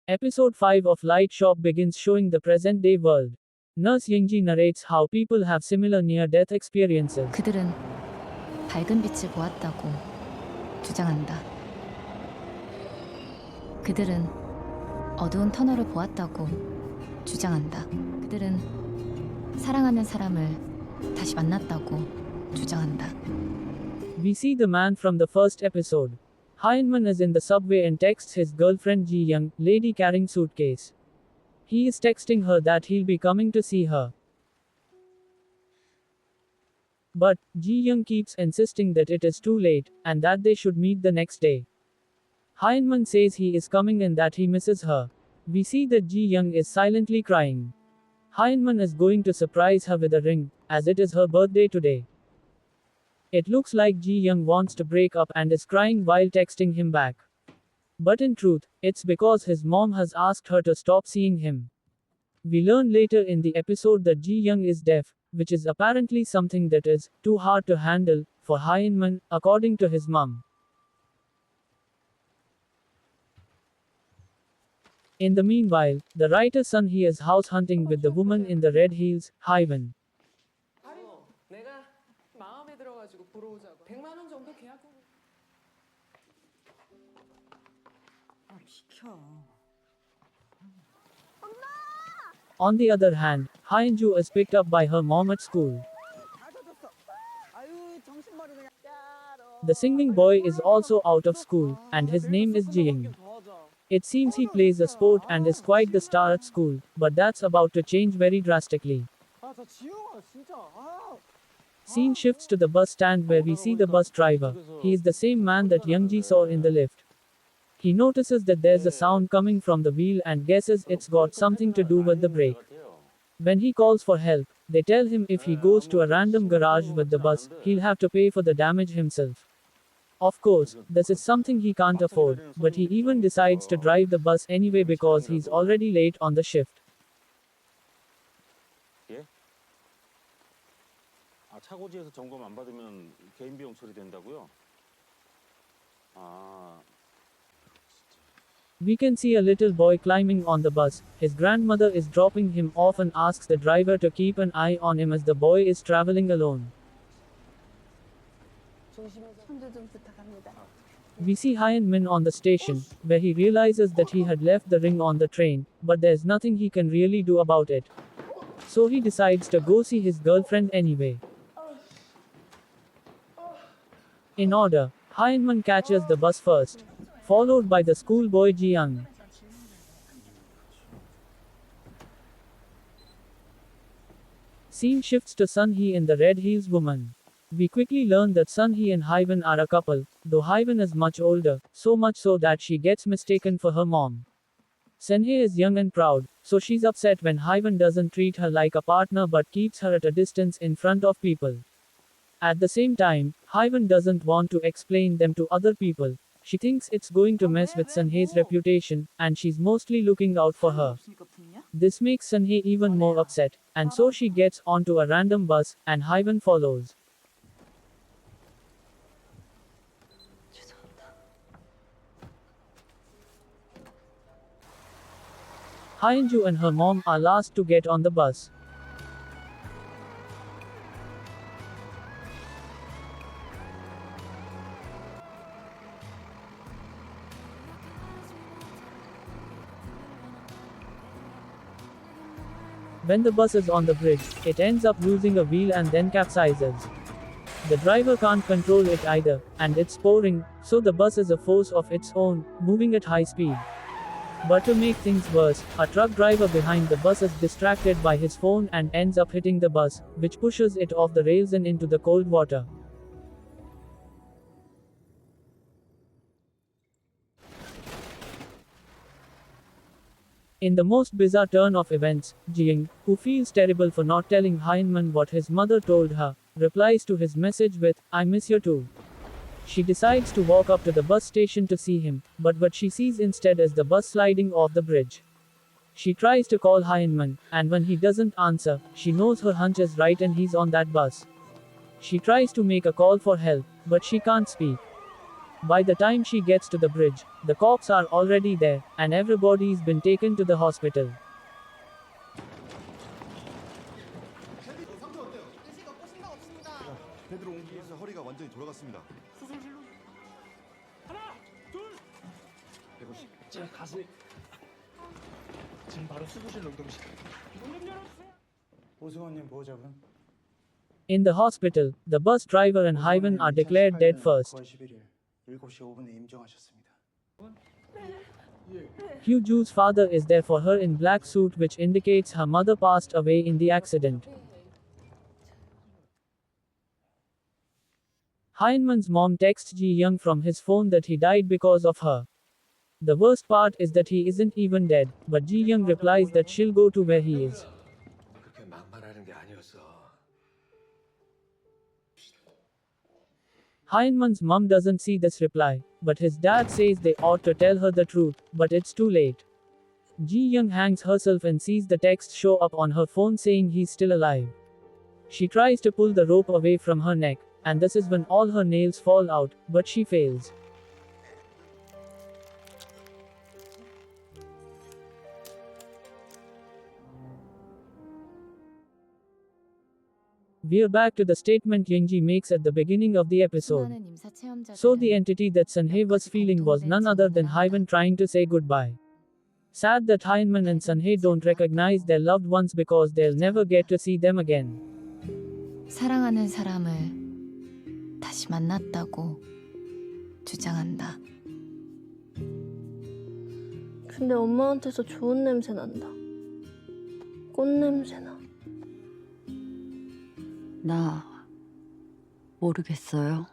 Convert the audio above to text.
Episode 5 of Light Shop begins showing the present day world. Nurse Yingji narrates how people have similar near death experiences. 그들은 밝은 빛을 보았다고 주장한다. 그들은 어두운 터널을 보았다고 주장한다. 그들은 사랑하는 사람을 다시 만났다고 주장한다. We see the man from the first episode. Hyunman is in the subway and texts his girlfriend Ji Young, lady carrying suitcase. He is texting her that he'll be coming to see her. But Ji Young keeps insisting that it is too late, and that they should meet the next day. Hyunman says he is coming and that he misses her. We see that Ji Young is silently crying. Hyunman is going to surprise her with a ring, as it is her birthday today. It looks like Ji Young wants to break up and is crying while texting him back. But in truth, it's because his mom has asked her to stop seeing him. We learn later in the episode that Ji Young is deaf, which is apparently something that is too hard to handle for Hyunman, according to his mom. In the meanwhile, the writer's son he is house hunting with the woman in the red heels, Hyun. 내가 마음에 들어가지고 보러 오자고. 100만 원 정도 계약금. 비켜. On the other hand, Hyunju is picked up by her mom at school. 다 젖었어. 아유 정신머리 그냥. The singing boy is also out of school, and his name is Jiying. It seems he plays a sport and is quite the star at school, but that's about to change very drastically. 아저 지영아 진짜. 아. Scene shifts to the bus stand where we see the bus driver. He is the same man that Youngji saw in the lift. He notices that there's a sound coming from the wheel and guesses it's got something to do with the brake. When he calls for help, they tell him if he goes to a random garage with the bus, he'll have to pay for the damage himself. Of course, this is something he can't afford, but he even decides to drive the bus anyway because he's already late on the shift. 예? 아, 차고지에서 점검 안 받으면 개인 비용 처리된다고요? 아, We can see a little boy climbing on the bus. His grandmother is dropping him off and asks the driver to keep an eye on him as the boy is traveling alone. 손주 좀 부탁합니다. We see Hyun Min on the station, where he realizes that he had left the ring on the train, but there's nothing he can really do about it. So he decides to go see his girlfriend anyway. In order, Hyun Min catches the bus first, followed by the schoolboy Ji Young. Scene shifts to Sun Hee in the red heels woman. We quickly learn that Sun Hee and Hyun are a couple, though Hyun is much older, so much so that she gets mistaken for her mom. Sun Hee is young and proud, so she's upset when Hyun doesn't treat her like a partner but keeps her at a distance in front of people. At the same time, Hyun doesn't want to explain them to other people. She thinks it's going to mess with Sun Hee's reputation, and she's mostly looking out for her. This makes Sun Hee even more upset, and so she gets onto a random bus, and Hyun follows. Hyunju and her mom are last to get on the bus. When the bus is on the bridge, it ends up losing a wheel and then capsizes. The driver can't control it either, and it's pouring, so the bus is a force of its own, moving at high speed. But to make things worse, a truck driver behind the bus is distracted by his phone and ends up hitting the bus, which pushes it off the rails and into the cold water. In the most bizarre turn of events, Jiying, who feels terrible for not telling Hyunman what his mother told her, replies to his message with, "I miss you too." She decides to walk up to the bus station to see him, but what she sees instead is the bus sliding off the bridge. She tries to call Hyunman, and when he doesn't answer, she knows her hunch is right and he's on that bus. She tries to make a call for help, but she can't speak. By the time she gets to the bridge, the cops are already there, and everybody's been taken to the hospital. 베드로 옮기면서 허리가 완전히 돌아갔습니다. 제가 가서 지금 바로 수술실 응급실. 오승원님 보호자분. In the hospital, the bus driver and Hyven are declared dead first. 9월 11일 7시 5분에 임종하셨습니다. Ju's father is there for her in black suit, which indicates her mother passed away in the accident. Hyunman's mom texts Ji-young from his phone that he died because of her. The worst part is that he isn't even dead, but Ji-young replies that she'll go to where he is. 그렇게 막말하는 게 아니었어. Hyunman's mom doesn't see this reply, but his dad says they ought to tell her the truth, but it's too late. Ji-young hangs herself and sees the text show up on her phone saying he's still alive. She tries to pull the rope away from her neck, and this is when all her nails fall out, but she fails. We're back to the statement Youngji makes at the beginning of the episode. 수많은 임사 체험자들은 So the entity that Sunhae was feeling was none other than Hyven trying to say goodbye. Sad that Hyunman and Sunhae don't recognize their loved ones because they'll never get to see them again. 사랑하는 사람을 다시 만났다고 주장한다. 근데 엄마한테서 좋은 냄새 난다. 꽃 냄새 나. 나 모르겠어요.